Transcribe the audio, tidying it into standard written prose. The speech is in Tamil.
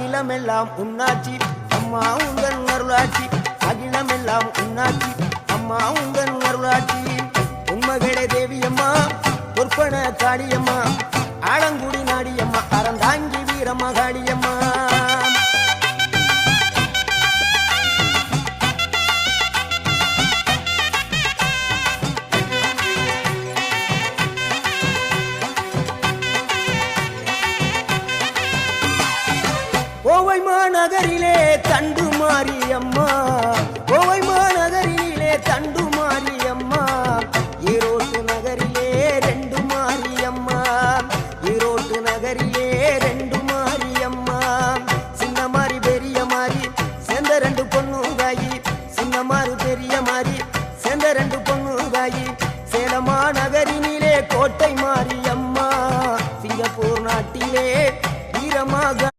அகிலமெல்லாம் உன்னாட்சி அம்மா உங்கள் அருளாட்சி அகிலமெல்லாம் உன்னாட்சி அம்மா உங்கள் அருளாட்சி உண்மகளே தேவியம்மா பொற்பன காளியம்மா ஆலங்குடி நாடியம்மா அறந்தாங்கி வீரம்மா காளியம்மா கோவை மாநகரிலே தண்டு மாரியம்மா கோவை